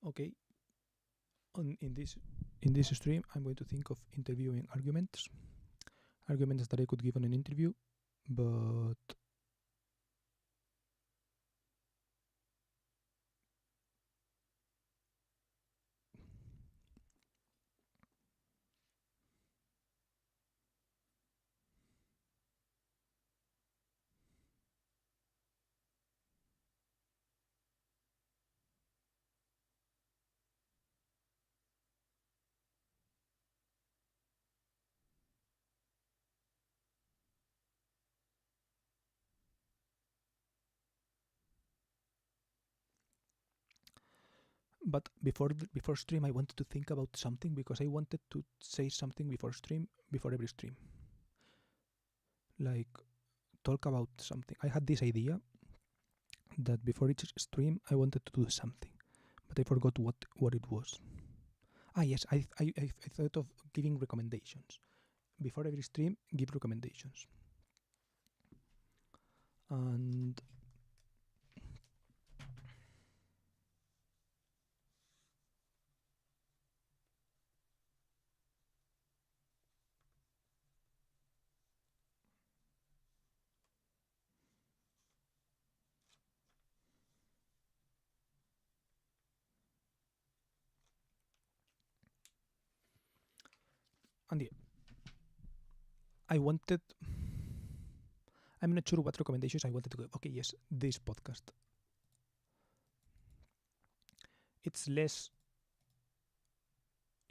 Okay, in this stream, I'm going to think of interviewing arguments that I could give on an interview, but before stream, I wanted to think about something because I wanted to say something before every stream, like talk about something. I had this idea that before each stream I wanted to do something, but I forgot what it was. Yes, I thought of giving recommendations. Before every stream, give recommendations. And yeah, I'm not sure what recommendations I wanted to give. Okay, yes, this podcast. It's less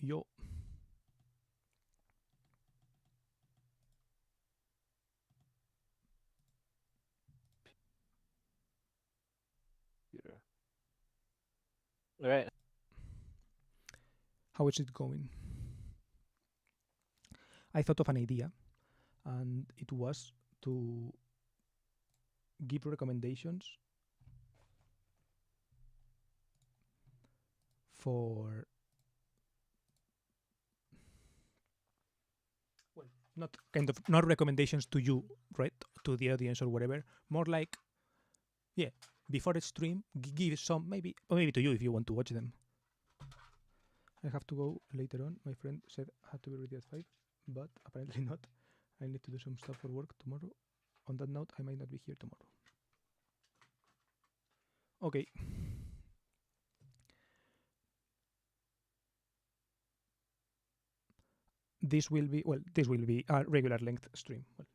yo. Computer. All right. How is it going? I thought of an idea, and it was to give recommendations for not recommendations to you, right, to the audience or whatever. More like, yeah, before the stream, give some maybe to you if you want to watch them. I have to go later on. My friend said I had to be ready at 5, but apparently not. I need to do some stuff for work tomorrow. On that note, I might not be here tomorrow. Okay. This will be a regular length stream. Well,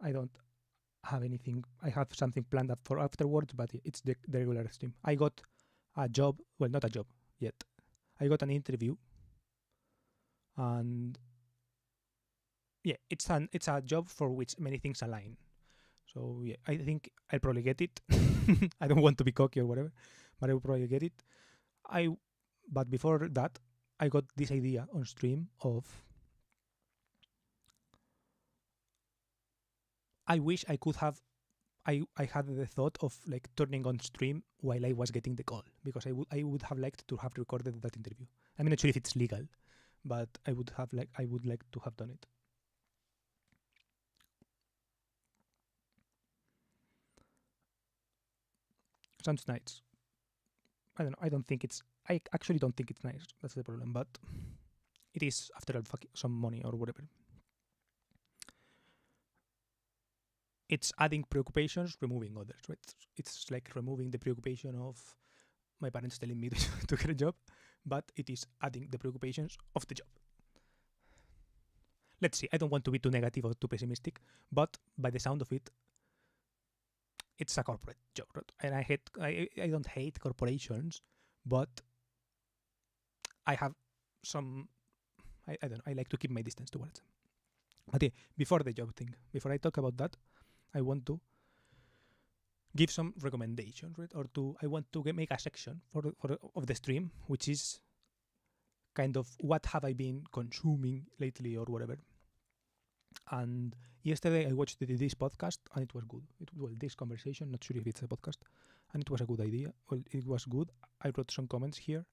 I don't have anything. I have something planned up for afterwards, but it's the regular stream. I got a job. Well, not a job yet. I got an interview, and yeah, it's a job for which many things align. So yeah, I think I'll probably get it. I don't want to be cocky or whatever, but I will probably get it. But before that, I got this idea on stream of I wish I could have I had the thought of like turning on stream while I was getting the call because I would have liked to have recorded that interview. I'm not sure if it's legal, but I would like to have done it. Sounds nice. I don't know. I actually don't think it's nice. That's the problem. But it is after all some money or whatever. It's adding preoccupations, removing others, right? It's like removing the preoccupation of my parents telling me to get a job, but it is adding the preoccupations of the job. Let's see. I don't want to be too negative or too pessimistic, but by the sound of it, it's a corporate job, right? And I don't hate corporations, but I have some I don't know, I like to keep my distance towards them. But yeah, before the job thing, before I talk about that, I want to give some recommendations, right? Or I want to make a section of the stream, which is kind of what have I been consuming lately or whatever. And yesterday I watched this podcast and it was good. This conversation, not sure if it's a podcast, and it was a good idea. Well, it was good. I wrote some comments here.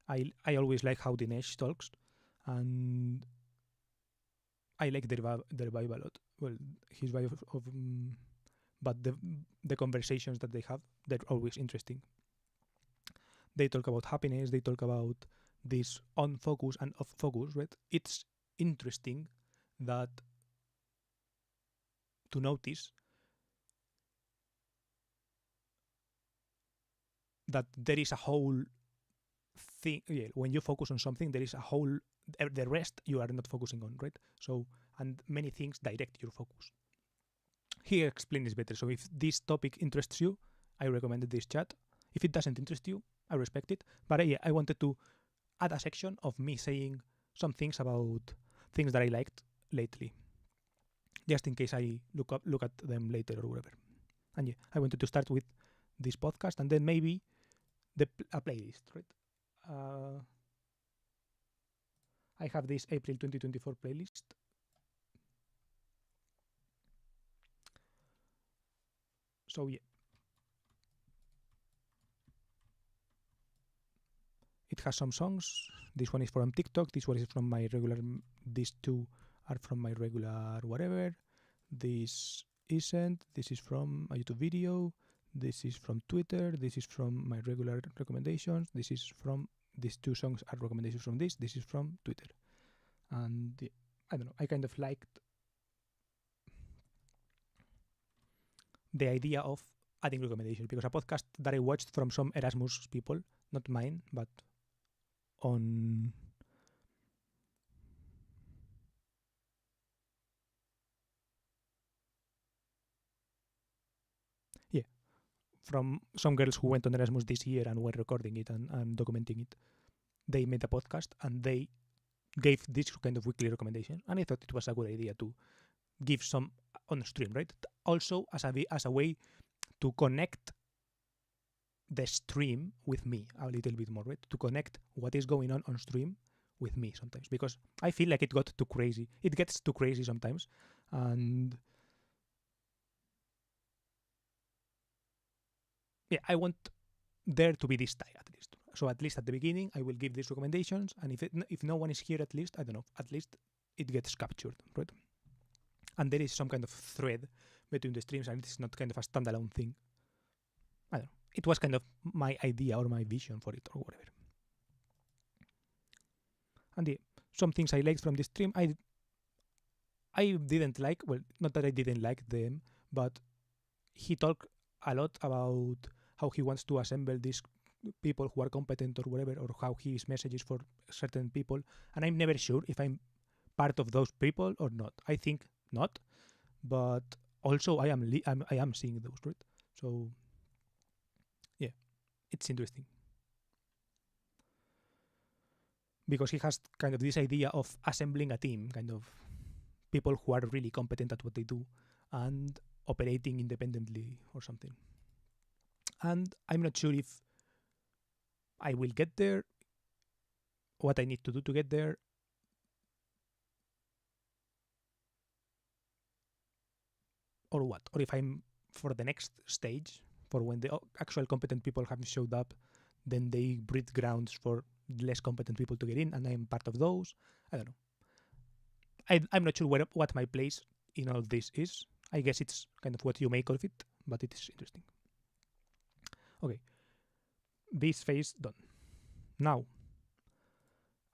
I always like how Dinesh talks, and I like their vibe a lot. Well, his vibe but the conversations that they have, they're always interesting. They talk about happiness. They talk about this on focus and off focus, right? It's interesting that to notice that there is a whole thing. Yeah, when you focus on something, there is a whole. The rest you are not focusing on, right? So, and many things direct your focus. Here, explain this better. So, if this topic interests you, I recommended this chat. If it doesn't interest you, I respect it. But yeah, I wanted to add a section of me saying some things about things that I liked lately, just in case I look at them later or whatever. And yeah, I wanted to start with this podcast and then maybe a playlist, right? I have this April 2024 playlist. So yeah, it has some songs. This one is from TikTok. This one is from my regular. These two are from my regular whatever. This isn't. This is from a YouTube video. This is from Twitter. This is from my regular recommendations. This is from these two songs are recommendations from this. This is from Twitter. And I don't know. I kind of liked the idea of adding recommendations because a podcast that I watched from some Erasmus people, not mine, but on from some girls who went on Erasmus this year and were recording it and documenting it. They made a podcast and they gave this kind of weekly recommendation, and I thought it was a good idea to give some on stream, right? Also as a way to connect the stream with me a little bit more, right? To connect what is going on stream with me sometimes, because I feel like it got too crazy. It gets too crazy sometimes, and yeah, I want there to be this tie at least. So at least at the beginning, I will give these recommendations, and if no one is here, at least I don't know. At least it gets captured, right? And there is some kind of thread between the streams, and it's not kind of a standalone thing. I don't know. It was kind of my idea or my vision for it or whatever. And some things I liked from this stream, I didn't like. Well, not that I didn't like them, but he talked a lot about how he wants to assemble these people who are competent or whatever, or how his message is for certain people. And I'm never sure if I'm part of those people or not. I think not, but also I am seeing those, right? So yeah, it's interesting because he has kind of this idea of assembling a team, kind of people who are really competent at what they do and operating independently or something. And I'm not sure if I will get there, what I need to do to get there. Or what? Or if I'm for the next stage, for when the actual competent people have showed up, then they breed grounds for less competent people to get in, and I'm part of those. I don't know. I'm not sure what my place in all this is. I guess it's kind of what you make of it, but it is interesting. Okay, this phase done. Now,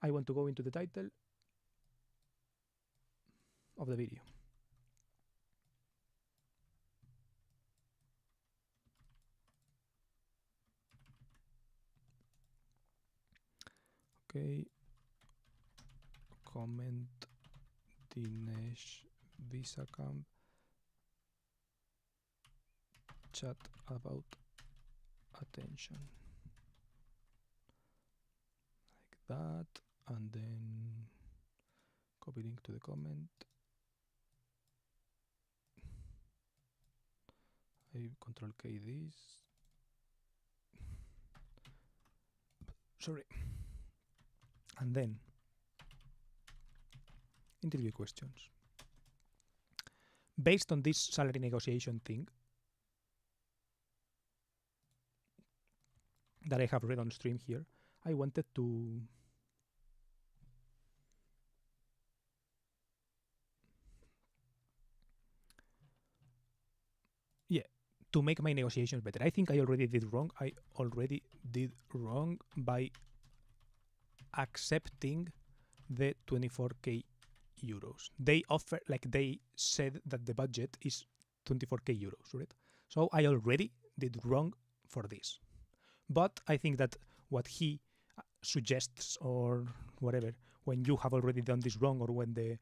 I want to go into the title of the video. Okay, comment Dinesh Visacamp chat about attention, like that, and then copy link to the comment. I control K this. Sorry. And then interview questions. Based on this salary negotiation thing that I have read on stream here, I wanted to to make my negotiations better. I think I already did wrong. I already did wrong by accepting the 24k euros. They offer, like they said that the budget is 24k euros, right? So I already did wrong for this. But I think that what he suggests or whatever, when you have already done this wrong or when the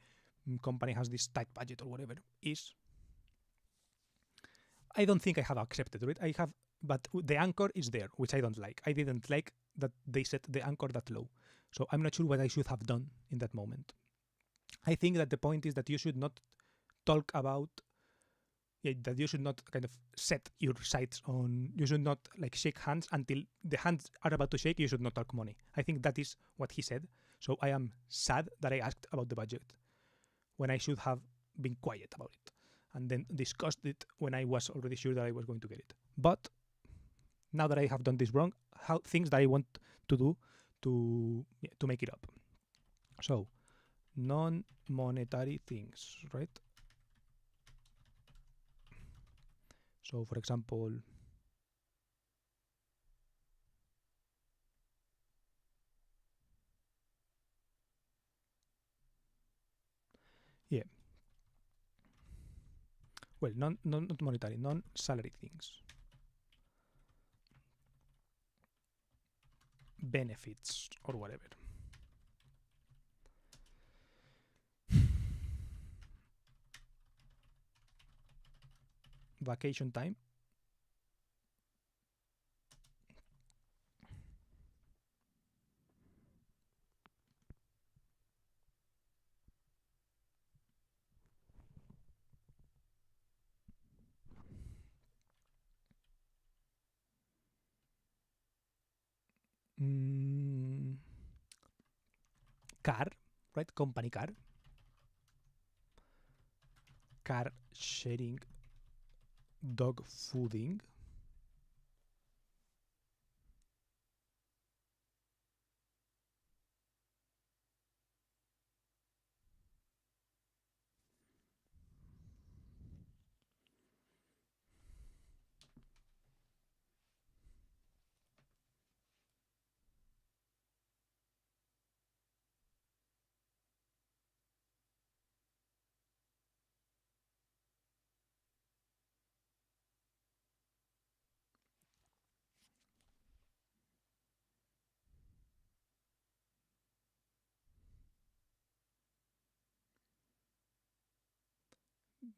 company has this tight budget or whatever, is I don't think I have accepted it. I have, but the anchor is there, which I don't like. I didn't like that they set the anchor that low. So I'm not sure what I should have done in that moment. I think that the point is that you should not talk about, that you should not kind of set your sights on, you should not like shake hands until the hands are about to shake, you should not talk money. I think that is what he said. So I am sad that I asked about the budget when I should have been quiet about it and then discussed it when I was already sure that I was going to get it. But now that I have done this wrong, how things that I want to do to make it up. So non-monetary things, right? So for example, yeah, well, not monetary, non-salary things, benefits or whatever. Vacation time. Mm, car, right? Company car. Car sharing, dog fooding.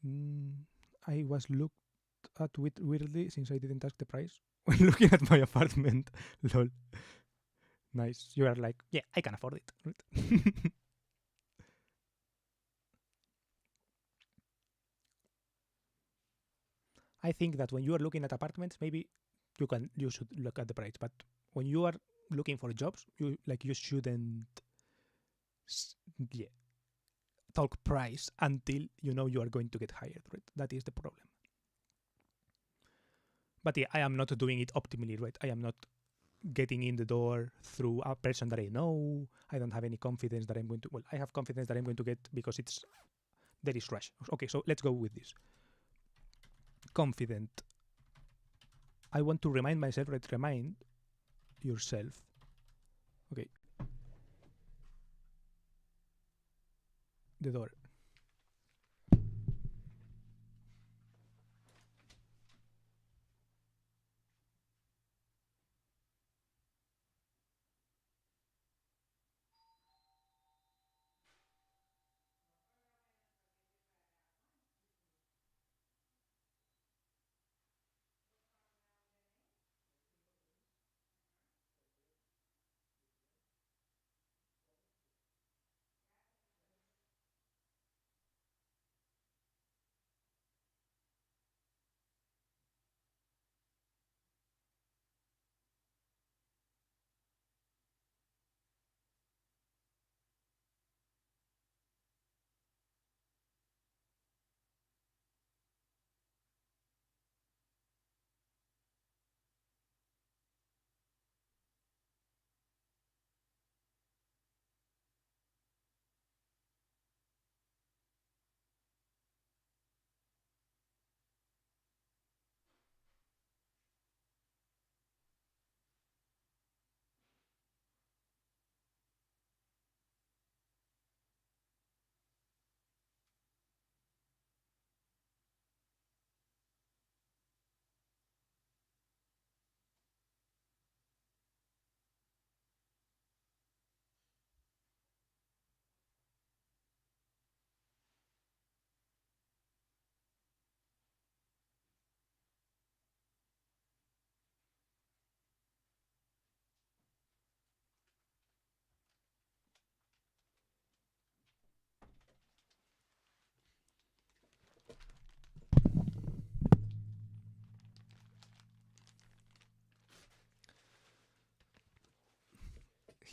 Mm, I was looked at weirdly since I didn't ask the price when looking at my apartment. Lol. Nice. You are like, yeah, I can afford it. Right? I think that when you are looking at apartments, maybe you should look at the price. But when you are looking for jobs, you shouldn't yeah, talk price until you know you are going to get hired. Right? That is the problem. But yeah, I am not doing it optimally. Right? I am not getting in the door through a person that I know. I don't have any confidence that I'm going to. Well, I have confidence that I'm going to get because there is rush. Okay, so let's go with this. Confident. I want to remind myself. Right? Remind yourself. Okay, the door.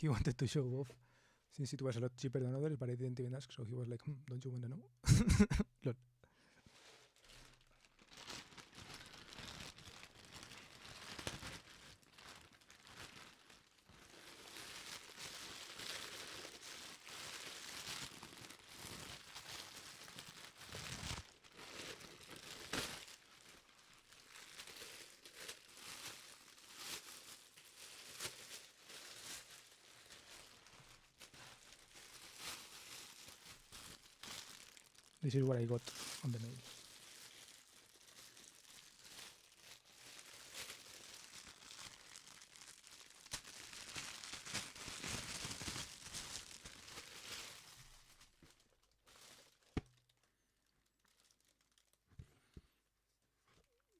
he wanted to show off since it was a lot cheaper than others, but I didn't even ask, so he was like, don't you want to know? Lol. This is what I got on the mail.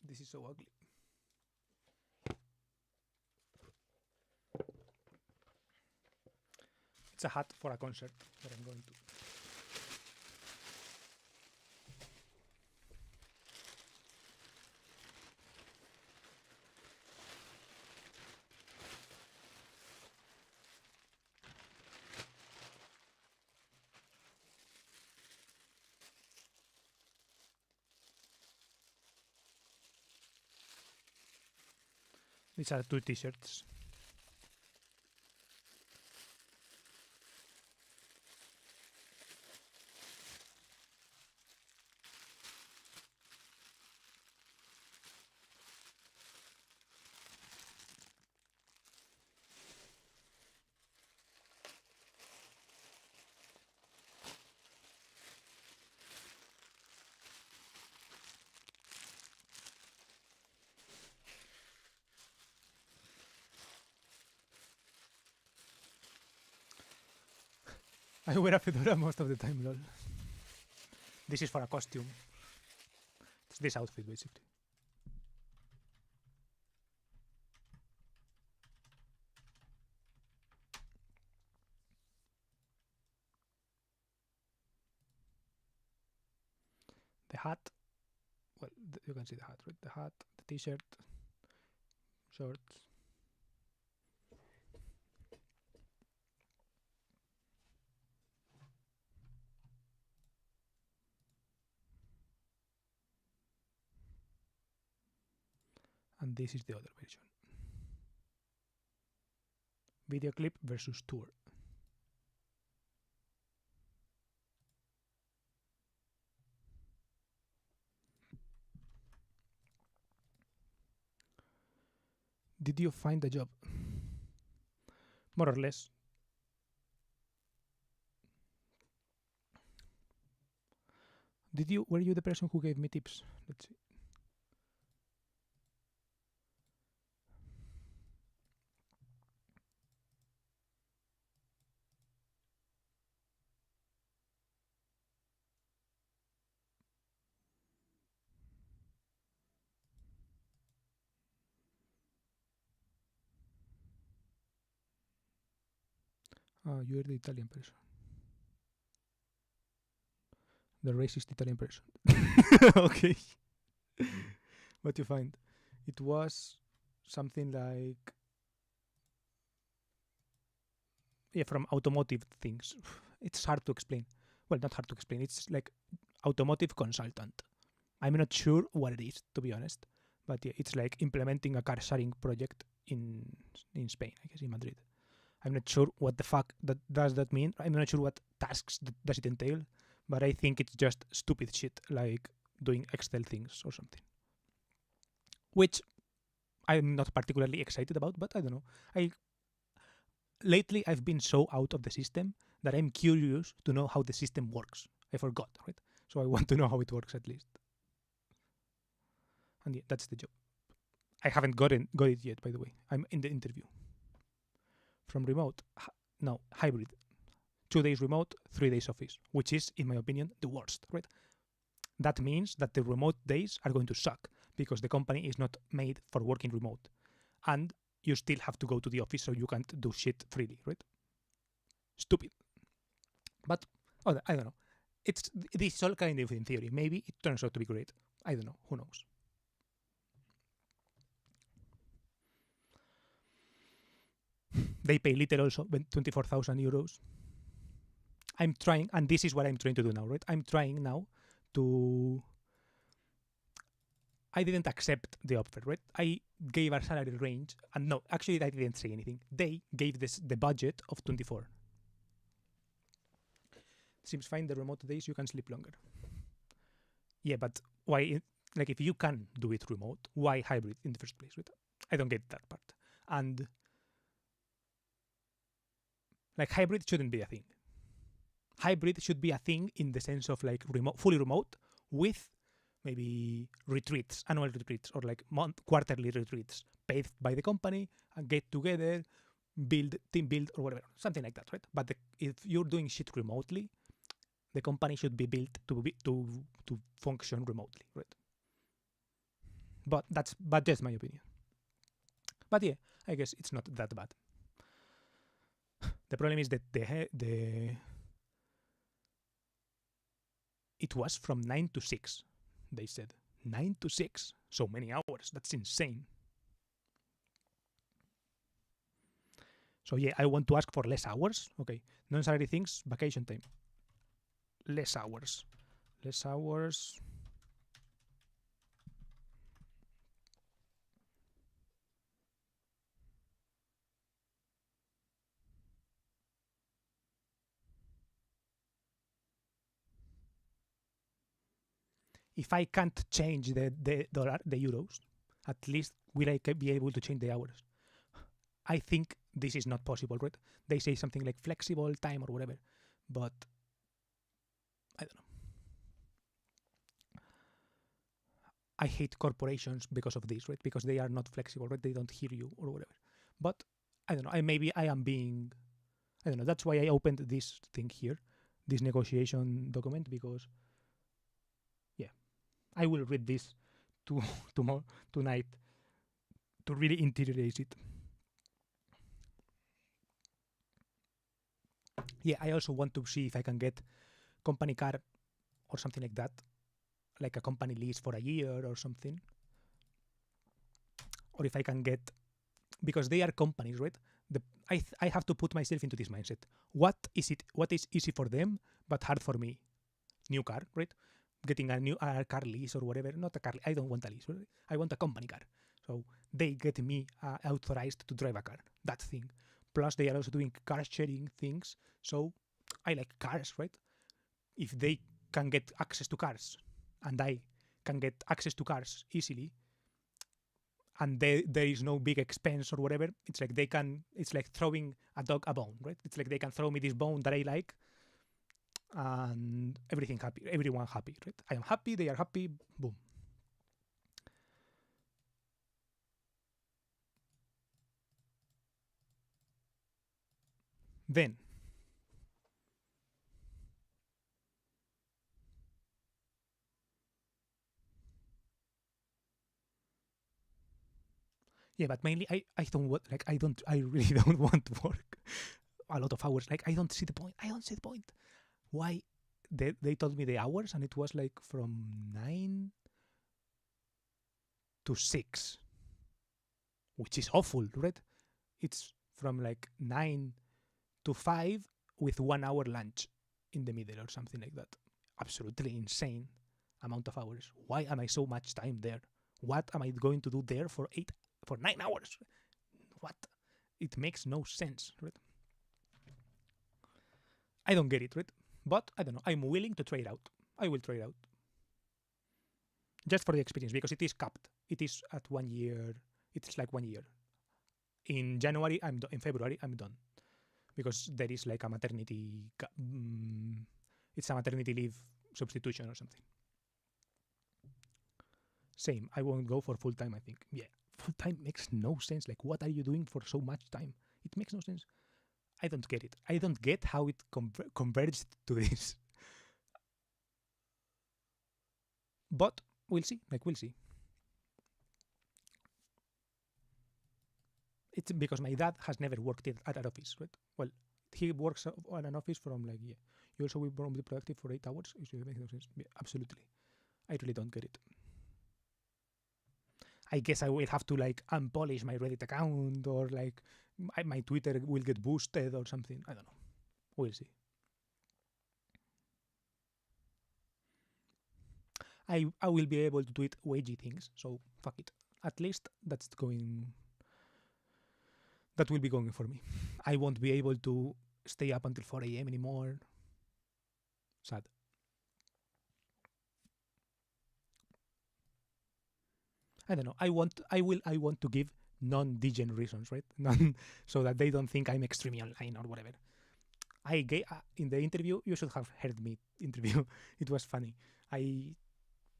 This is so ugly. It's a hat for a concert that I'm going to. These are 2 t-shirts. I wear a fedora most of the time, lol. This is for a costume. It's this outfit, basically. The hat, well, you can see the hat, right? The hat, the t-shirt, shorts. And this is the other version. Video clip versus tour. Did you find a job? More or less. Were you the person who gave me tips? Let's see. You're the Italian person. The racist Italian person. Okay. What you find? It was something like, yeah, from automotive things. It's hard to explain. Well, not hard to explain. It's like automotive consultant. I'm not sure what it is, to be honest. But yeah, it's like implementing a car sharing project in Spain, I guess, in Madrid. I'm not sure what the fuck does that mean. I'm not sure what tasks does it entail, but I think it's just stupid shit like doing Excel things or something, which I'm not particularly excited about. But I don't know. Lately I've been so out of the system that I'm curious to know how the system works. I forgot, right? So I want to know how it works at least. And yeah, that's the job. I haven't got it yet, by the way. I'm in the interview. From remote, no, hybrid. 2 days remote, 3 days office, which is, in my opinion, the worst, right? That means that the remote days are going to suck because the company is not made for working remote. And you still have to go to the office, so you can't do shit freely, right? Stupid. But, I don't know. This is all kind of in theory. Maybe it turns out to be great. I don't know. Who knows? They pay little also, 24,000 euros. I'm trying, and this is what I'm trying to do now, right? I'm trying now to. I didn't accept the offer, right? I gave a salary range, and no, actually, I didn't say anything. They gave the budget of 24. Seems fine. The remote days you can sleep longer. Yeah, but why? Like, if you can do it remote, why hybrid in the first place? Right? I don't get that part. And like, hybrid shouldn't be a thing. Hybrid should be a thing in the sense of like fully remote with maybe retreats, annual retreats, or like quarterly retreats paid by the company and get together, team build or whatever, something like that, right? But if you're doing shit remotely, the company should be built to function remotely, right? But that's just my opinion. But yeah, I guess it's not that bad. The problem is that it was from 9 to 6, they said. 9 to 6, so many hours. That's insane. So yeah, I want to ask for less hours. Okay, non-salary things, vacation time. Less hours. Less hours. If I can't change the dollar, the euros, at least will I be able to change the hours? I think this is not possible, right? They say something like flexible time or whatever, but I don't know. I hate corporations because of this, right? Because they are not flexible, right? They don't hear you or whatever. But I don't know. Maybe I am being, I don't know. That's why I opened this thing here, this negotiation document, because yeah, I will read this tomorrow tonight to really interiorize it. Yeah, I also want to see if I can get company car or something like that, like a company lease for a year or something. Or if I can get, because they are companies, right? I have to put myself into this mindset. What is easy for them but hard for me? New car, right? Getting a new car lease or whatever. Not a car. I don't want a lease. Right? I want a company car. So they get me authorized to drive a car. That thing. Plus they are also doing car sharing things. So I like cars, right? If they can get access to cars and I can get access to cars easily, and there is no big expense or whatever, it's like it's like throwing a dog a bone, right? It's like they can throw me this bone that I like, and everyone happy, right? I am happy, they are happy, boom. Then yeah, but mainly I don't want, like, I really don't want to work a lot of hours. Like, I don't see the point. Why? They told me the hours, and it was like from 9 to 6, which is awful, right? It's from like 9 to 5 with 1 hour lunch in the middle or something like that. Absolutely insane amount of hours. Why am I so much time there? What am I going to do there for 9 hours? What? It makes no sense, right? I don't get it, right? But I don't know. I'm willing to trade out. I will trade out. Just for the experience, because it is capped. It is at 1 year. It's like 1 year. In January, in February, I'm done. Because there is like a maternity, it's a maternity leave substitution or something. Same, I won't go for full time, I think. Yeah, full time makes no sense. Like, what are you doing for so much time? It makes no sense. I don't get it. I don't get how it converged to this. But we'll see. Like, we'll see. It's because my dad has never worked at an office, right? Well, he works at an office from like, yeah. You also will be productive for 8 hours. It makes no sense. Yeah, absolutely. I really don't get it. I guess I will have to like unpolish my Reddit account or like my Twitter will get boosted or something. I don't know. We'll see. I will be able to tweet wagey things, so fuck it. At least that's going. That will be going for me. I won't be able to stay up until 4 a.m. anymore. Sad. I don't know. I want to give non-degen reasons, right? So that they don't think I'm extremely online or whatever. I gave in the interview. You should have heard me interview. It was funny. I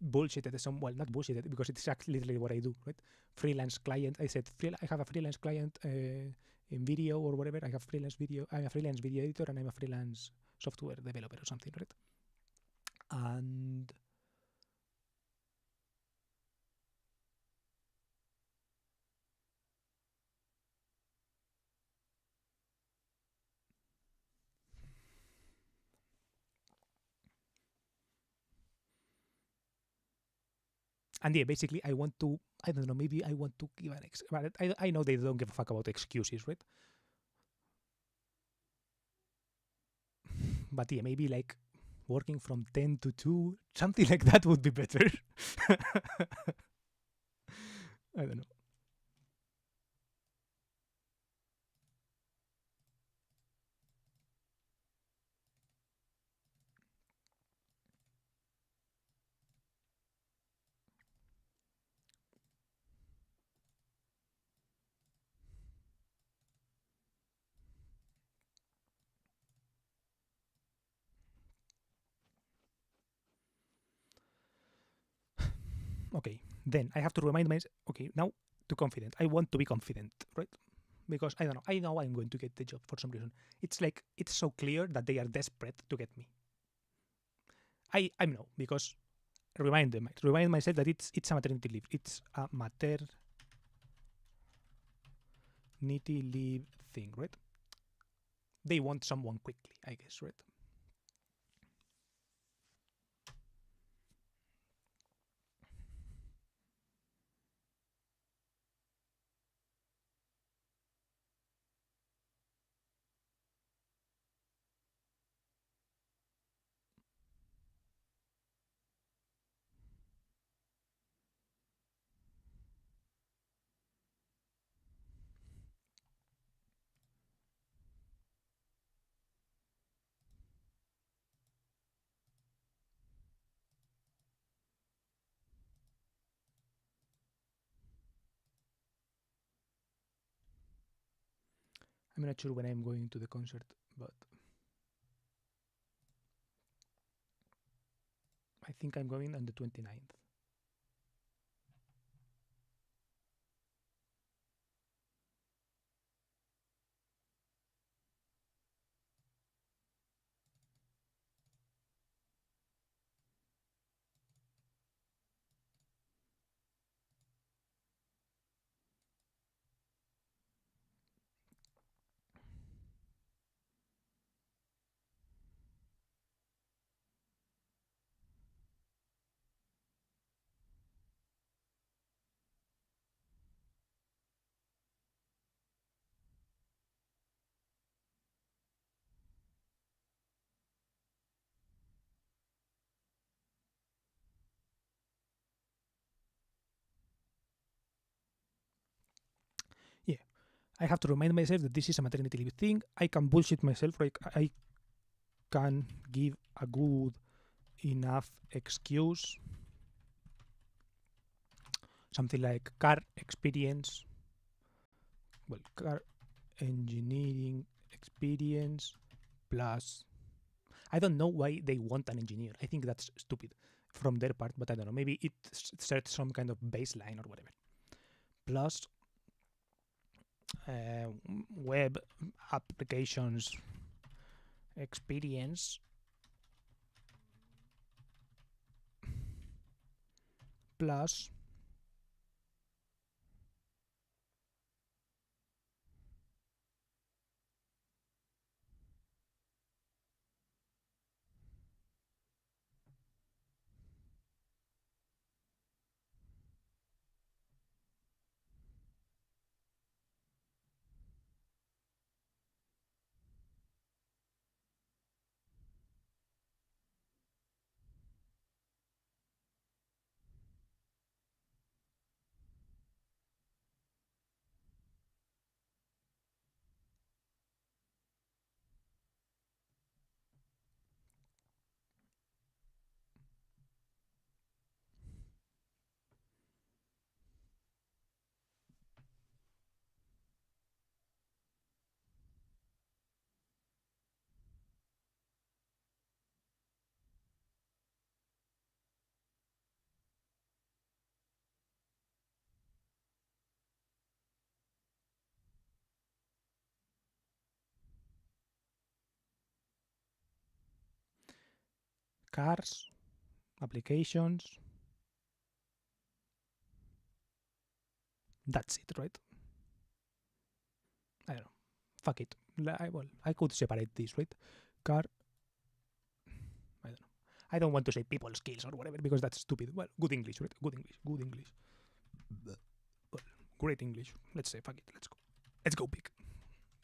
bullshitted some. Well, not bullshitted because it's actually literally what I do, right? Freelance client. I said I have a freelance client in video or whatever. I have freelance video. I'm a freelance video editor and I'm a freelance software developer or something, right? And yeah, basically, I want to. I don't know. Maybe I want to give an but I know they don't give a fuck about excuses, right? But yeah, maybe like working from 10 to 2, something like that would be better. I don't know. Okay, then I have to remind myself. Okay, now to confident. I want to be confident, right? Because I don't know. I know I'm going to get the job for some reason. It's like it's so clear that they are desperate to get me. I know because remind myself that it's a maternity leave. It's a maternity leave thing, right? They want someone quickly, I guess, right? I'm not sure when I'm going to the concert, but I think I'm going on the 29th. Yeah, I have to remind myself that this is a maternity leave thing. I can bullshit myself, right? I can give a good enough excuse. Something like car experience. Well, car engineering experience plus. I don't know why they want an engineer. I think that's stupid from their part, but I don't know. Maybe it sets some kind of baseline or whatever. Plus web applications experience plus cars, applications. That's it, right? I don't know. Fuck it. I could separate this, right? Car. I don't know. I don't want to say people skills or whatever because that's stupid. Well, good English, right? Good English. Good English. Well, great English. Let's say fuck it. Let's go. Let's go big.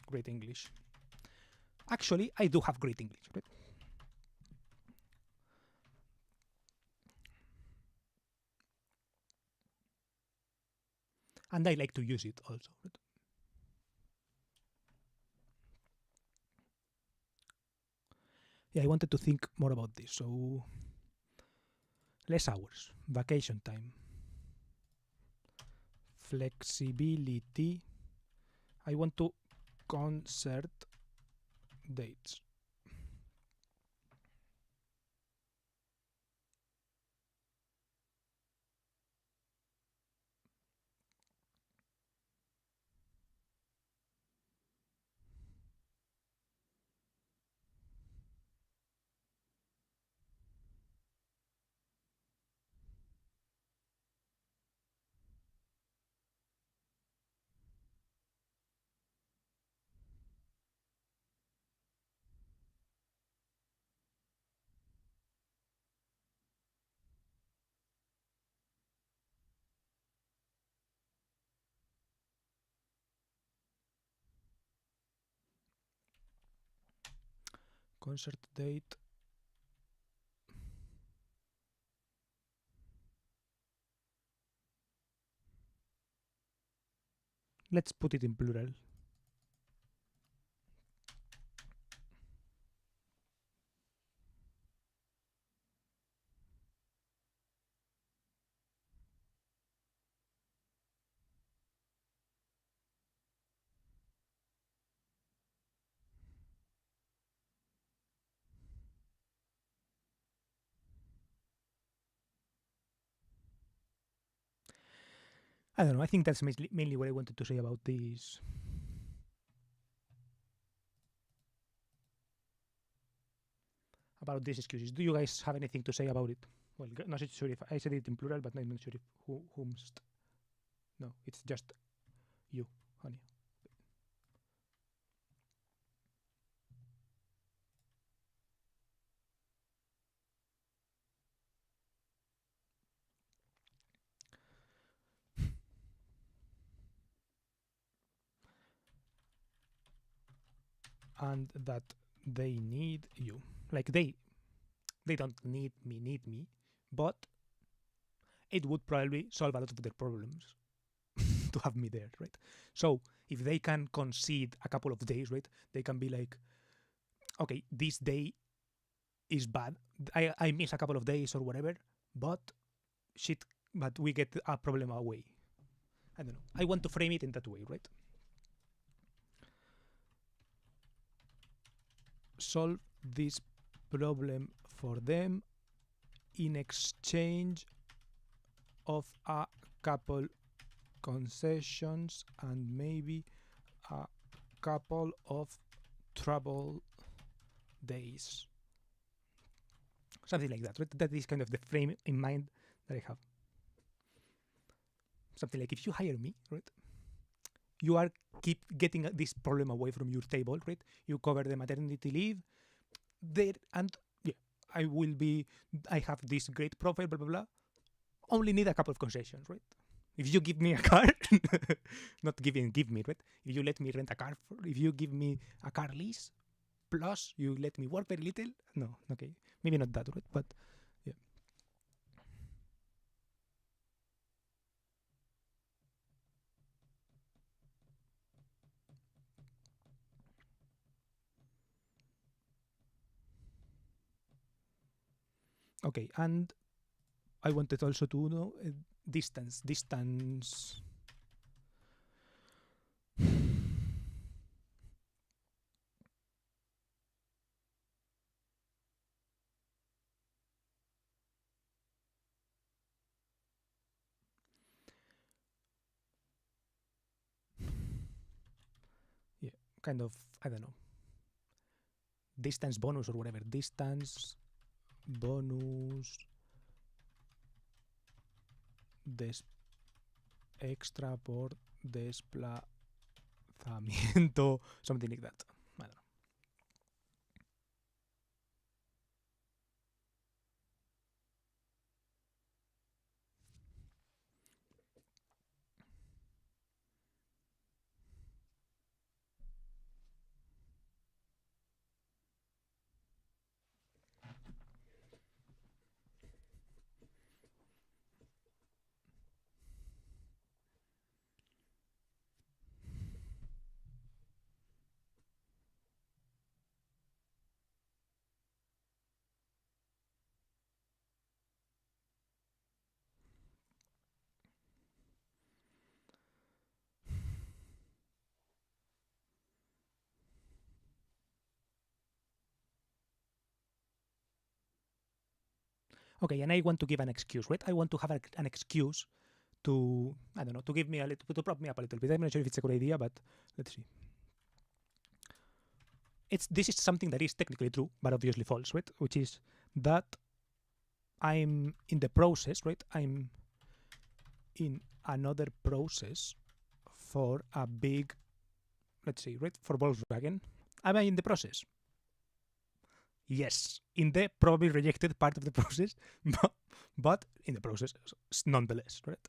Great English. Actually, I do have great English, right? And I like to use it also. Right? Yeah, I wanted to think more about this. So, less hours, vacation time, flexibility. I want to concert dates. Concert date. Let's put it in plural. I don't know. I think that's mainly what I wanted to say about this. About these excuses. Do you guys have anything to say about it? Well, not sure if I said it in plural, but I'm not sure if whomst. No, it's just you, honey. And that they need you. Like they don't need me, but it would probably solve a lot of their problems to have me there, right? So if they can concede a couple of days, right, they can be like, okay, this day is bad. I miss a couple of days or whatever, but shit, but we get a problem away. I don't know. I want to frame it in that way, right? Solve this problem for them in exchange of a couple concessions and maybe a couple of trouble days. Something like that, right? That is kind of the frame in mind that I have. Something like if you hire me, right? You are keep getting this problem away from your table, right? You cover the maternity leave there, and yeah, I have this great profile, blah blah blah. Only need a couple of concessions, right? If you give me a car, not give me, right? If you let me rent a car, if you give me a car lease, plus you let me work very little, no, okay, maybe not that, right? But yeah. Okay, and I wanted also to know distance. Yeah, kind of, I don't know, distance bonus or whatever. Distance bonus extra por desplazamiento, something like that. I don't know. Okay, and I want to give an excuse, right? I want to have an excuse to, I don't know, to give me a little, to prop me up a little bit. I'm not sure if it's a good idea, but let's see. This is something that is technically true, but obviously false, right? Which is that I'm in the process, right? I'm in another process for a big, let's see, right? For Volkswagen. Am I in the process? Yes, in the probably rejected part of the process, but in the process nonetheless, right?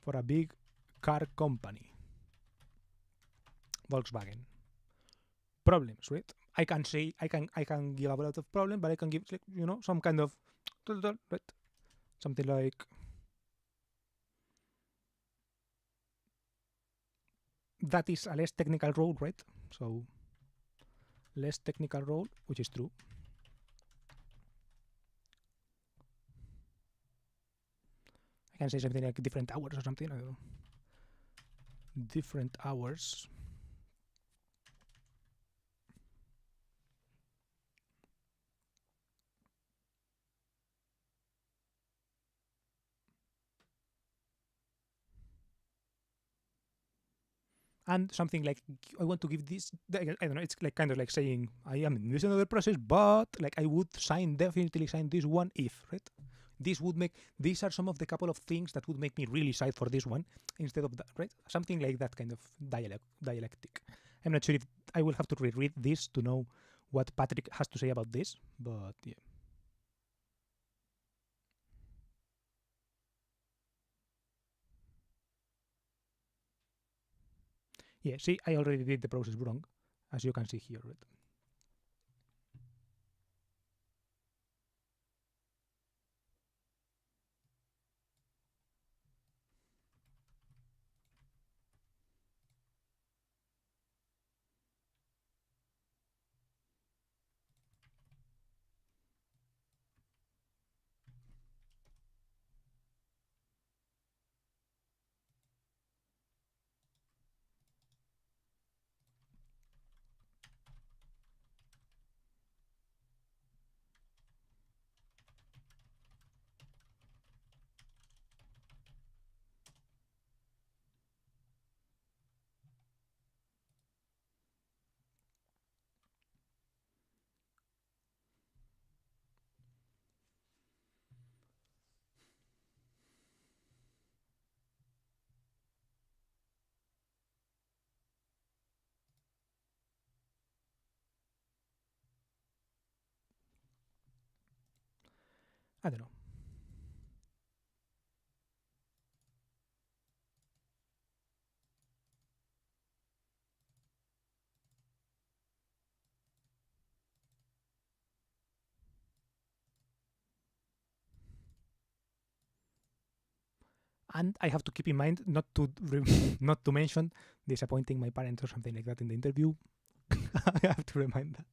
For a big car company, Volkswagen. Problems, right? I can say I can give a lot of problems, but I can give, like, you know, some kind of, right? Something like that is a less technical role, right? So less technical role, which is true. I can say something like different hours or something. I don't know. Different hours. And something like, I want to give this, I don't know, it's like kind of like saying I am in this another process, but like I would definitely sign this one if, right? This would make, these are some of the couple of things that would make me really side for this one instead of that, right? Something like that kind of dialectic. I'm not sure if I will have to reread this to know what Patrick has to say about this, but yeah. Yeah, see, I already did the process wrong, as you can see here, right? I don't know. And I have to keep in mind not to not to mention disappointing my parents or something like that in the interview. I have to remind that.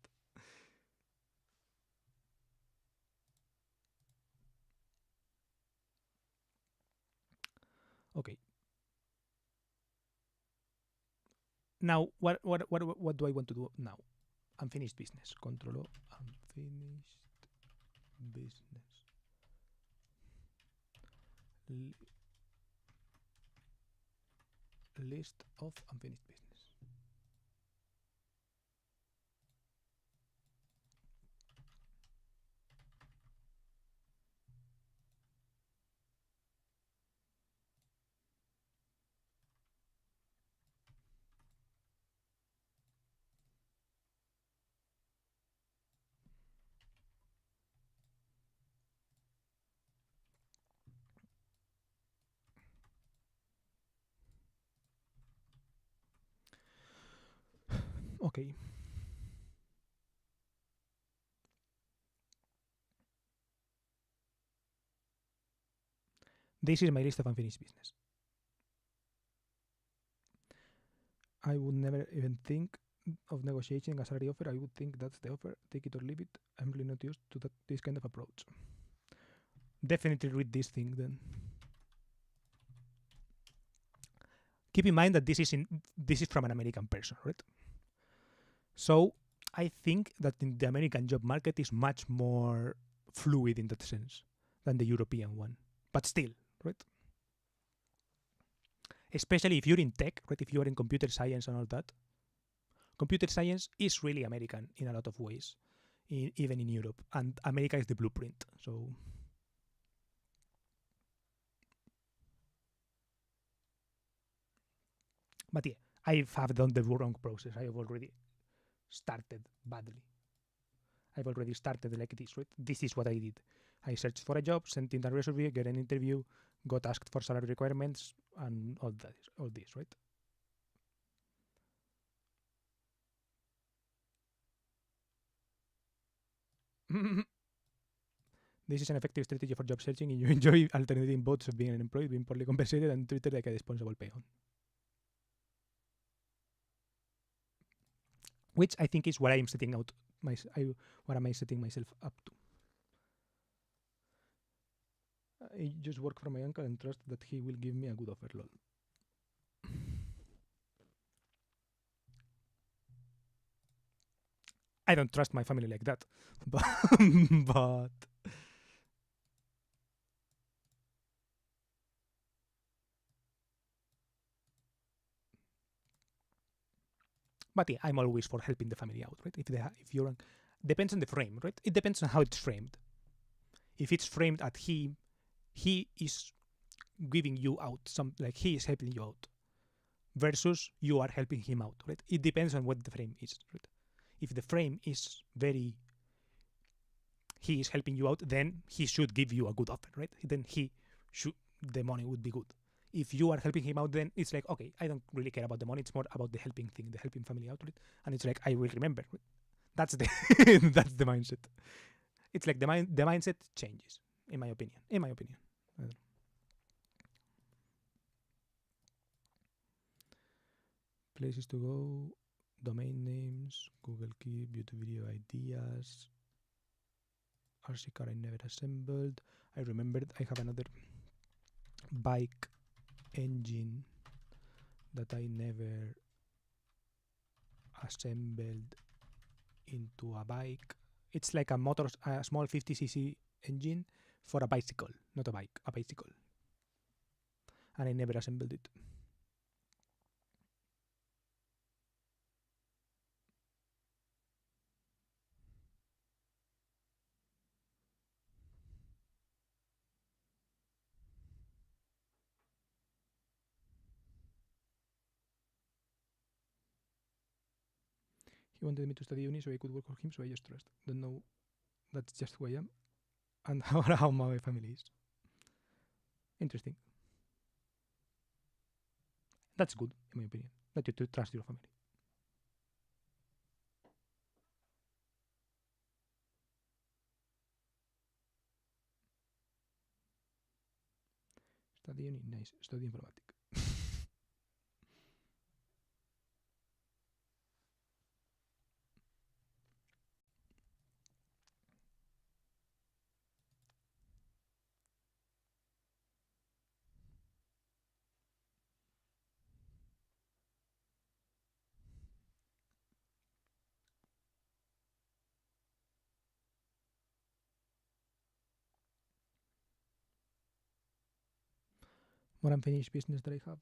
Okay. Now, what do I want to do now? Unfinished business. Control unfinished business. List of unfinished business. Okay. This is my list of unfinished business. I would never even think of negotiating a salary offer. I would think that's the offer. Take it or leave it. I'm really not used to this kind of approach. Definitely read this thing then. Keep in mind that this is from an American person, right? So I think that in the American job market is much more fluid in that sense than the European one. But still, right? Especially if you're in tech, right? If you're in computer science and all that, computer science is really American in a lot of ways, even in Europe. And America is the blueprint. So but yeah, I have done the wrong process. I have already started badly. I've already started like this, right? This is what I did. I searched for a job, sent in a resume, get an interview, got asked for salary requirements, and all this, right? This is an effective strategy for job searching, and you enjoy alternating both of being unemployed, being poorly compensated, and treated like a disposable peon. Which I think is what I am setting out what am I setting myself up to? I just work for my uncle and trust that he will give me a good offer. Lol. I don't trust my family like that, but yeah, I'm always for helping the family out, right? If you're depends on the frame, right? It depends on how it's framed. If it's framed at he is giving you out some, like he is helping you out, versus you are helping him out, right? It depends on what the frame is, right? If the frame is very he is helping you out, then he should give you a good offer, right? Then the money would be good. If you are helping him out, then it's like, okay, I don't really care about the money. It's more about the helping thing, the helping family out, right? And it's like, I will remember. Right? That's the that's the mindset. It's like the mindset changes, in my opinion. In my opinion. Places to go, domain names, Google Keep, YouTube video ideas, RC car I never assembled. I remembered I have another bike engine that I never assembled into a bike. It's like a small 50cc engine for a bicycle, not a bike, a bicycle. And I never assembled it. He wanted me to study uni so I could work for him, so I just trust. Don't know. That's just who I am and how my family is. Interesting. That's good, in my opinion, that you trust your family. Study uni, nice. Study informatic. More unfinished business that I have.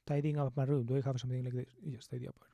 Tidying up my room. Do I have something like this? Yes, tidy up my room.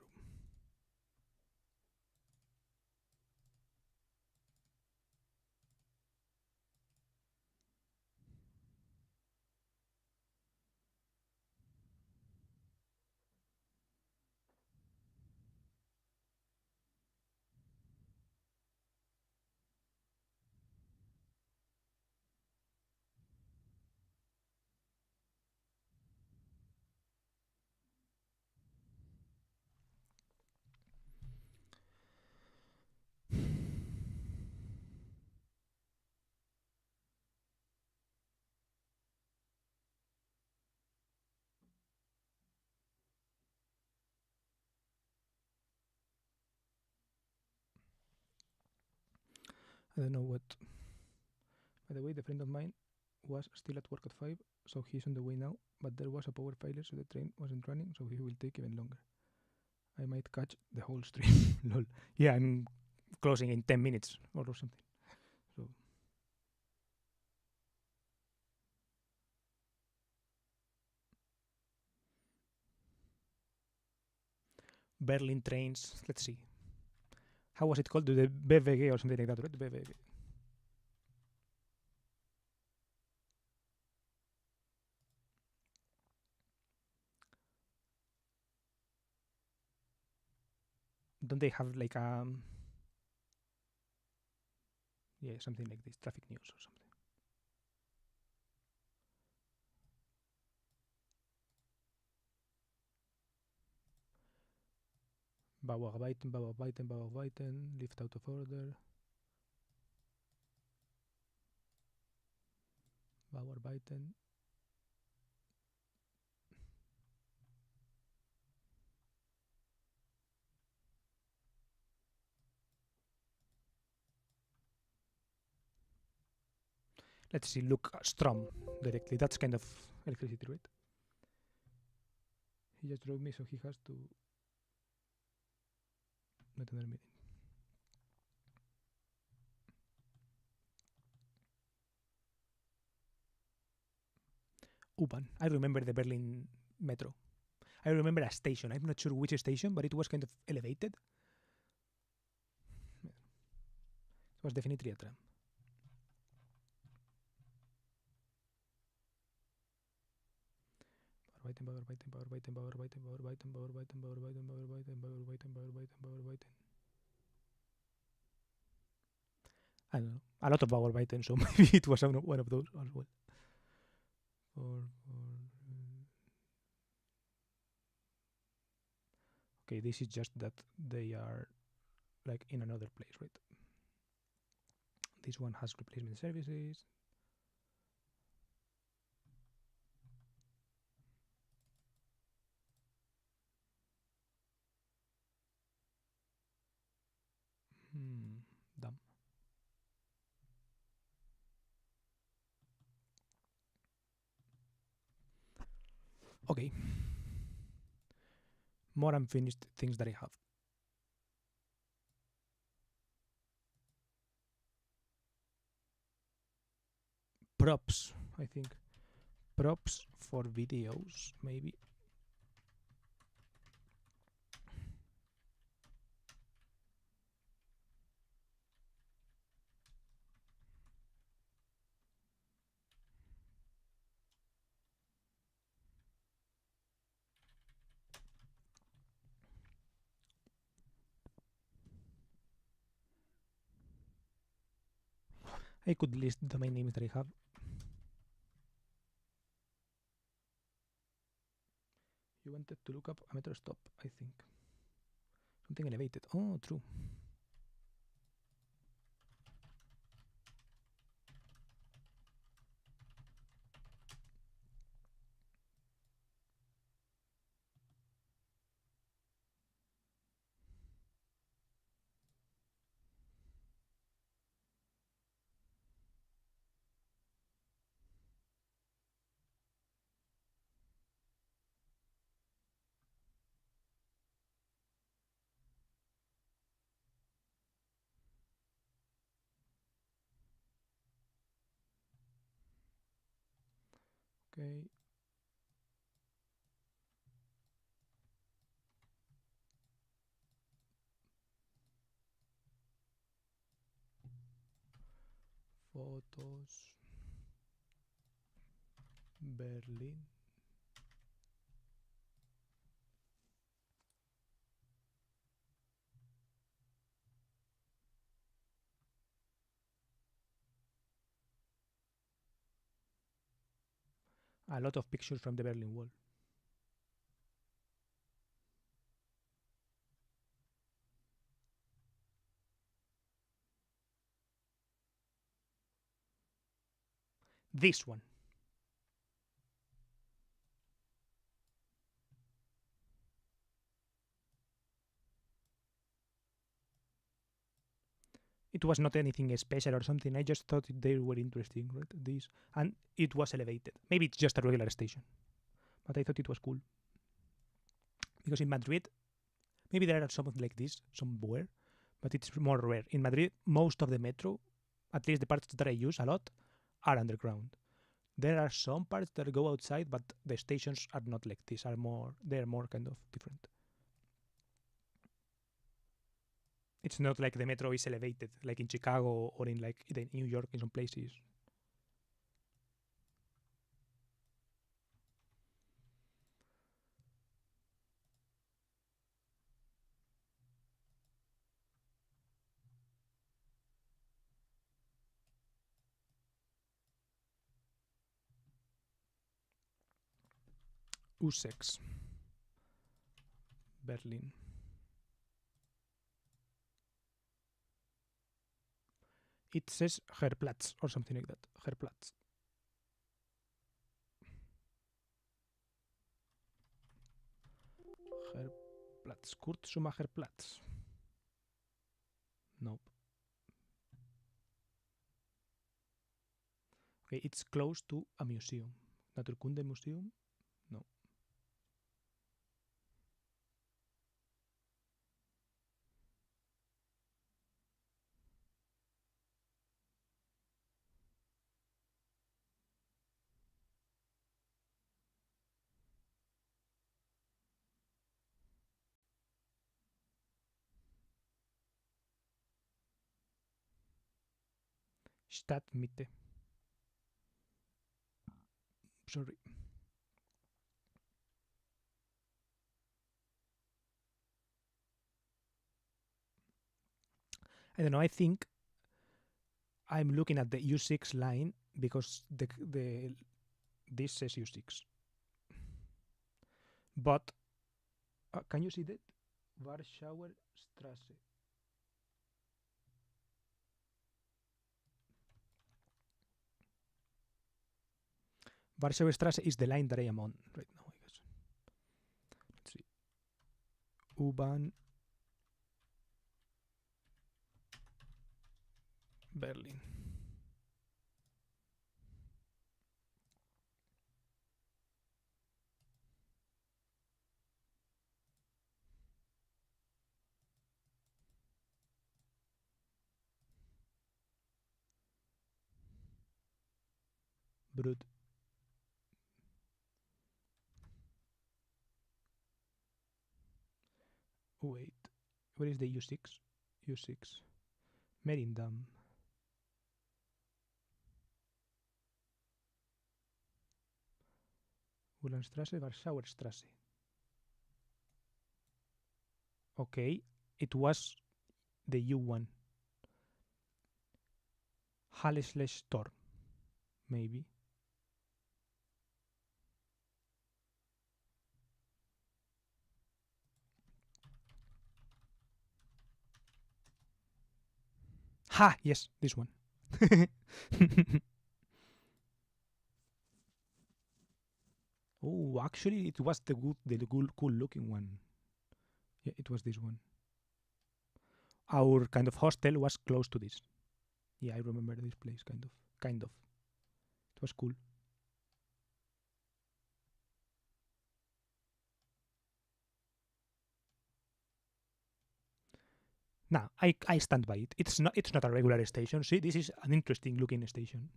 I don't know what. By the way, the friend of mine was still at work at 5, so he's on the way now, but there was a power failure, so the train wasn't running, so he will take even longer. I might catch the whole stream. Lol. Yeah, I'm closing in 10 minutes or something. So Berlin trains. Let's see. How was it called? The BVG or something like that, right? The BVG. Don't they have like yeah, something like this, traffic news or something? Bauarbeiten, lift out of order. Bauarbeiten. Let's see, look, Strom directly. That's kind of electricity, right? He just drove me, so he has to. Not another minute. U-Bahn. I remember the Berlin metro. I remember a station. I'm not sure which station, but it was kind of elevated. It was definitely a tram. I don't know. A lot of Bauarbeiten, so maybe it was one of those as well. Okay, this is just that they are like in another place, right? This one has replacement services. Dumb. Okay. More unfinished things that I have. Props, I think. Props for videos, maybe. I could list domain names that I have. You wanted to look up a metro stop, I think. Something elevated. Oh, true. Okay. Photos. Berlin. A lot of pictures from the Berlin Wall. This one. it was not anything special or something. I just thought they were interesting, right? This, and it was elevated. Maybe it's just a regular station, but I thought it was cool because in Madrid, maybe there are something like this somewhere, but it's more rare. In Madrid, most of the metro, at least the parts that I use a lot, are underground. There are some parts that go outside, but the stations are not like this. They're more kind of different. It's not like the metro is elevated, like in Chicago or in like in New York in some places. U6, Berlin. It says Herplatz or something like that. Herplatz. Herplatz. Kurt Schumacher Platz. Nope. Okay, it's close to a museum. Naturkunde Museum? No. Stadtmitte. Sorry. I don't know. I think I'm looking at the U6 line because this says U6. But can you see that? Warschauer Straße. Warschauer Straße is the line that I am on right now, I guess. Let's see. U-Bahn Berlin. Brud. Wait. Where is the U6? U6. Merindam. Uhlenstraße, Warschauer Straße. Okay, it was the U1. Halle/Tor, maybe. Ha! Yes, this one. Oh, actually, it was the cool looking one. Yeah, it was this one. Our kind of hostel was close to this. Yeah, I remember this place, kind of. It was cool. Nah, I stand by it. It's not a regular station. See, this is an interesting looking station.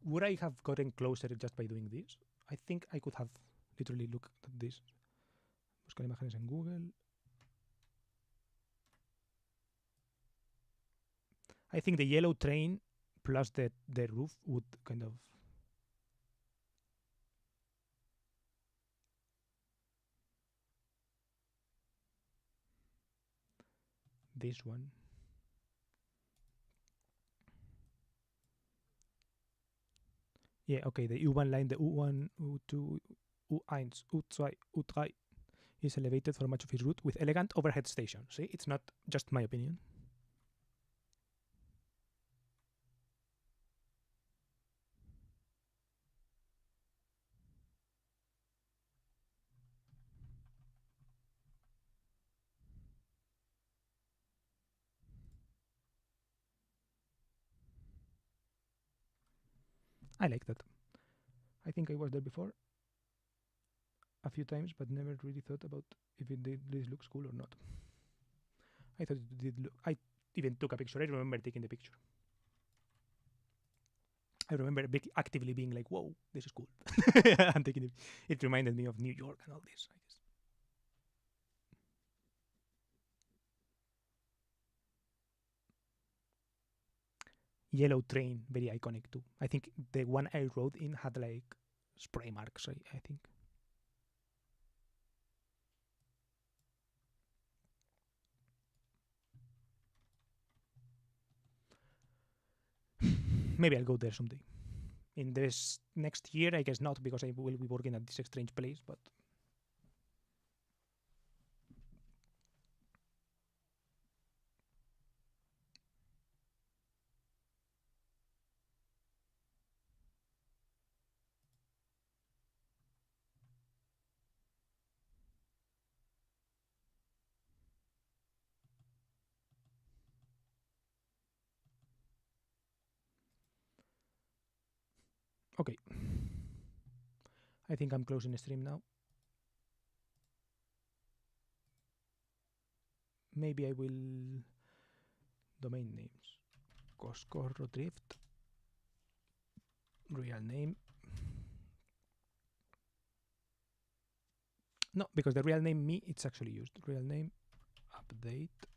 Would I have gotten closer just by doing this? I think I could have literally looked at this. Buscar imágenes en Google. I think the yellow train plus the roof would kind of. This one. Yeah, okay, the U1 line, the U1, U2, U1, U2, U3 is elevated for much of his route with elegant overhead station. See, it's not just my opinion. I like that. I think I was there before a few times, but never really thought about if it did this looks cool or not. I thought it did look. I even took a picture. I remember taking the picture. I remember actively being like, "Whoa, this is cool," and taking it. It reminded me of New York and all this. I guess. Yellow train, very iconic too. I think the one I rode in had like spray marks. I think. Maybe I'll go there someday. In this next year, I guess not, because I will be working at this strange place. But okay, I think I'm closing the stream now. Maybe I will domain names. Coscorro Drift. Real name. No, because the real name me, it's actually used. Real name, update,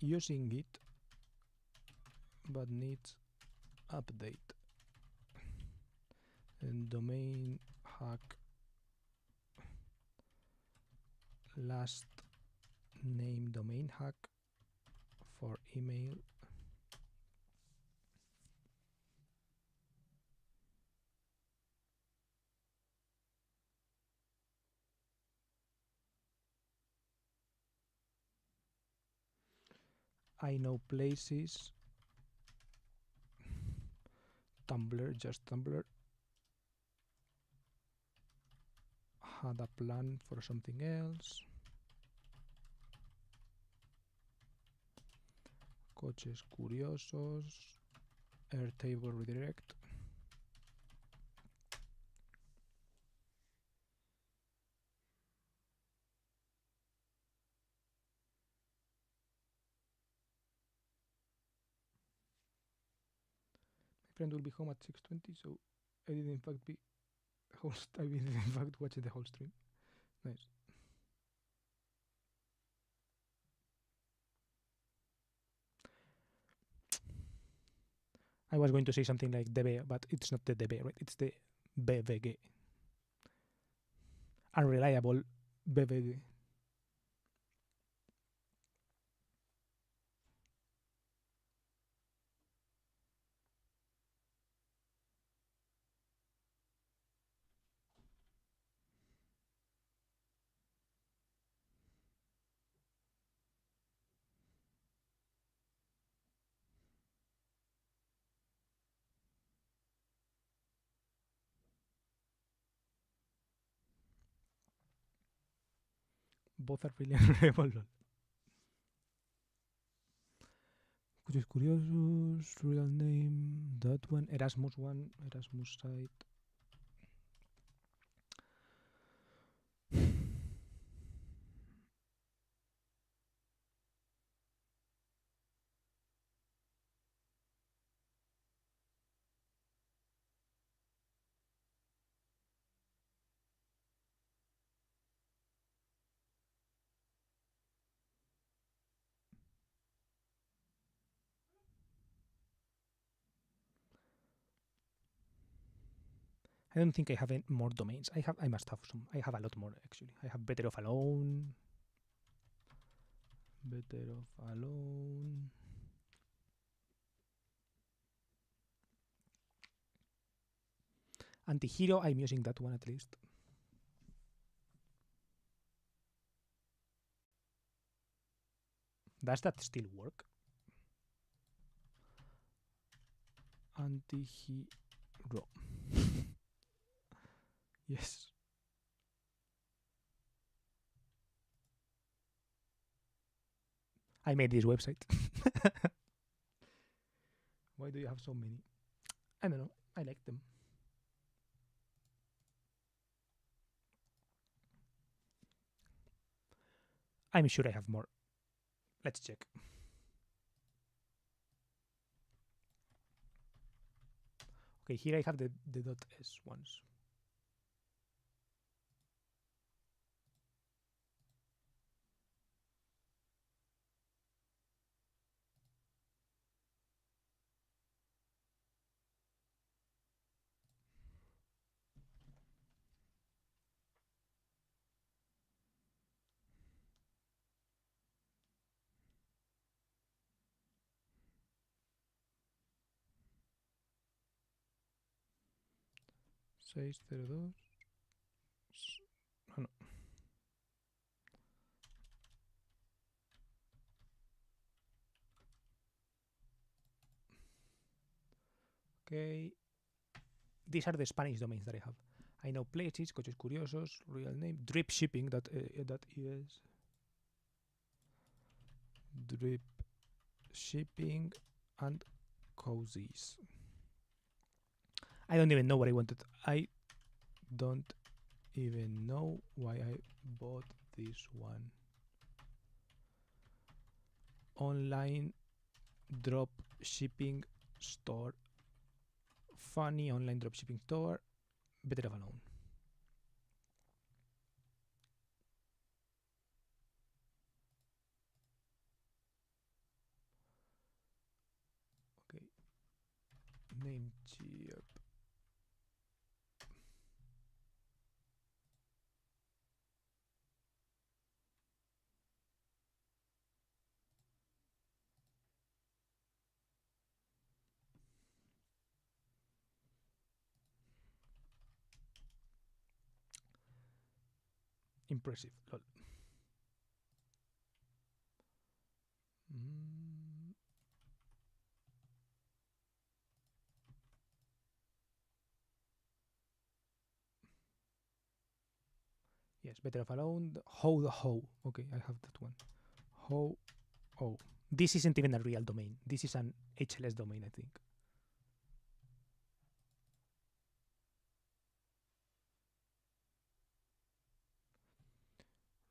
using it, but needs update. And domain hack, last name domain hack for email. I know places. Tumblr, just Tumblr. Had a plan for something else. Coches curiosos. Airtable redirect. My friend will be home at 6:20, so I did in fact be host. I did in fact watch the whole stream. Nice. I was going to say something like DB, but it's not the DB, right? It's the BVG. Unreliable BVG. Both are really unreliable. Coches curiosos, real name, that one, Erasmus one, Erasmus site. I don't think I have any more domains. I must have some. I have a lot more actually. I have Better Off Alone. Better Off Alone. Antihero, I'm using that one at least. Does that still work? Antihero. Yes. I made this website. Why do you have so many? I don't know. I like them. I'm sure I have more. Let's check. Okay, here I have the .s ones. Seis cero dos. Oh, no. Okay. These are the Spanish domains that I have. I know places, coches curiosos, real name, drip shipping that is drip shipping and cozies. I don't even know what I wanted. I don't even know why I bought this one. Online drop shipping store. Funny online drop shipping store. Better have alone. Okay. Namecheap. Impressive. Lol. Yes, better have alone. How the how. Okay, I have that one. How. Oh. This isn't even a real domain. This is an HLS domain, I think.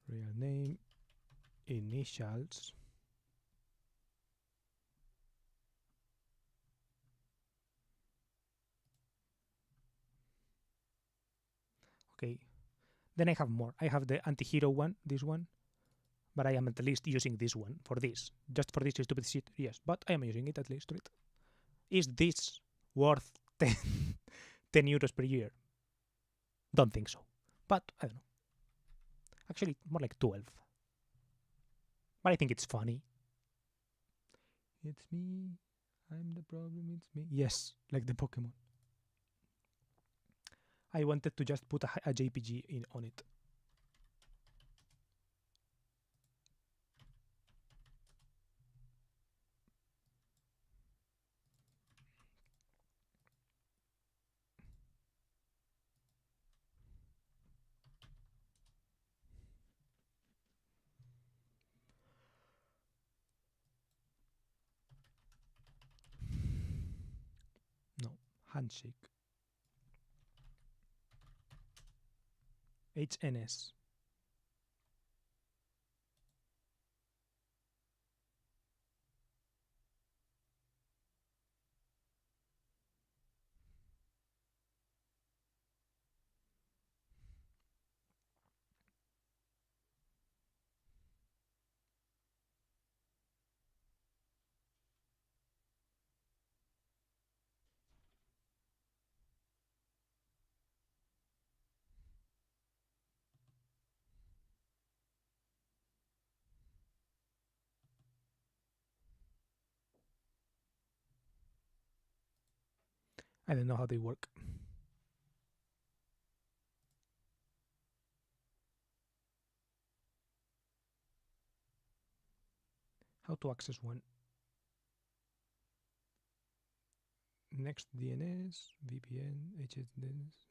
Real name. Initials. Okay. Then I have more. I have the anti-hero one, this one. But I am at least using this one for this. Just for this stupid shit, yes. But I am using it at least, right? Is this worth 10, 10 euros per year? Don't think so. But I don't know. Actually, more like 12. But I think it's funny. It's me. I'm the problem. It's me. Yes, like the Pokemon. I wanted to just put a JPG in on it. No, handshake. HNS. I don't know how they work. How to access one. Next DNS, VPN, HSDNS.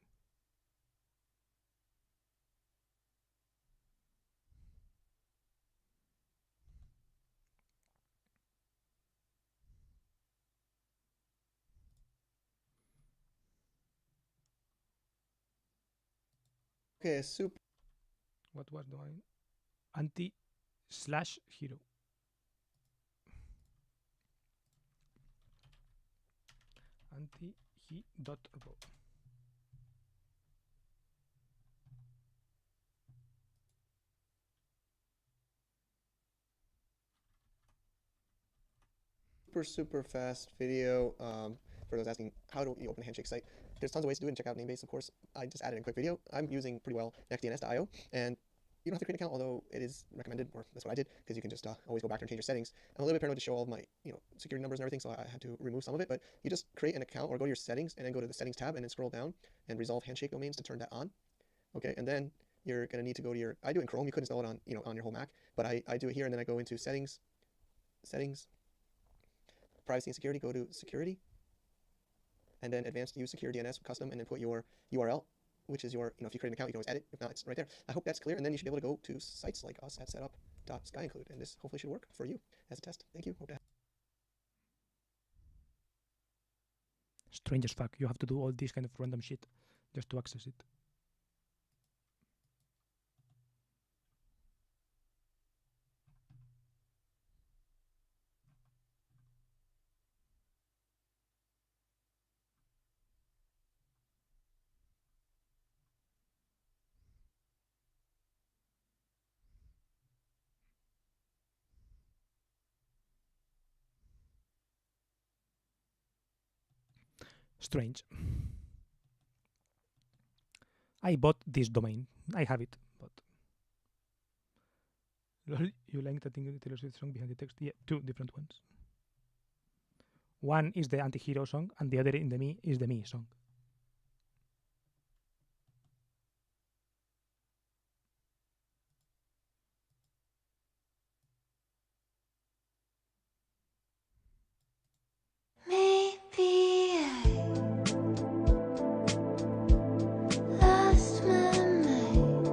Okay, super. What was domain? Anti/hero. Anti-he.ro. Super fast video. For those asking, how do you open a Handshake site? There's tons of ways to do it, and check out Namebase, of course. I just added in a quick video. I'm using pretty well NextDNS.io, and you don't have to create an account, although it is recommended, or that's what I did, because you can just always go back there and change your settings. I'm a little bit paranoid to show all of my security numbers and everything, so I had to remove some of it. But you just create an account, or go to your settings, and then go to the settings tab, and then scroll down and resolve handshake domains to turn that on. Okay, and then you're gonna need to go to your. I do it in Chrome. You could install it on on your whole Mac, but I do it here, and then I go into settings, privacy and security. Go to security, and then advanced use secure DNS custom, and then put your URL, which is your, if you create an account, you can always edit. If not, it's right there. I hope that's clear, and then you should be able to go to sites like us at setup.skyinclude, and this hopefully should work for you as a test. Thank you. Hope that. Strange as fuck. You have to do all this kind of random shit just to access it. Strange. I bought this domain. I have it, but you linked, I think, the Taylor Swift song behind the text. Yeah, two different ones. One is the anti-hero song, and the other in the me is the me song. Maybe I lost my mind.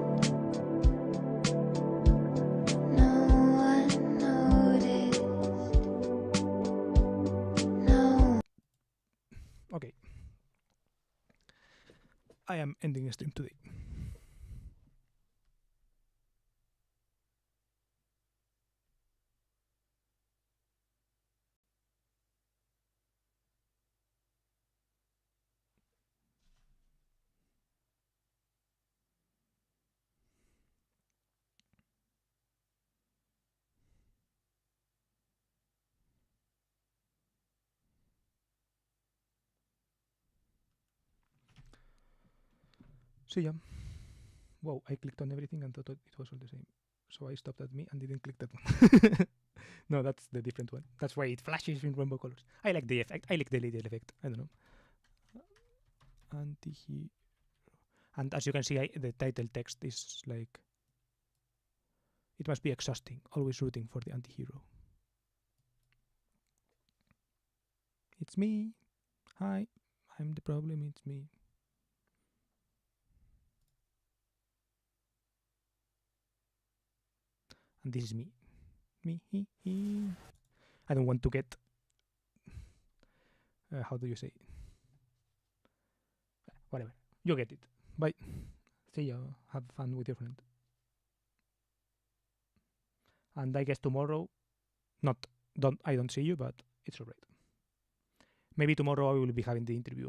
No one noticed. No. Okay. I am ending the stream today. See ya. Wow, I clicked on everything and thought it was all the same. So I stopped at me and didn't click that one. No, that's the different one. That's why it flashes in rainbow colors. I like the effect. I like the little effect. I don't know. Anti-hero. And as you can see, the title text is like, it must be exhausting, always rooting for the anti-hero. It's me. Hi, I'm the problem. It's me. And this is me. Me. I don't want to get. How do you say? Whatever. You get it. Bye. See ya. Have fun with your friend. And I guess tomorrow, I don't see you, but it's alright. Maybe tomorrow I will be having the interview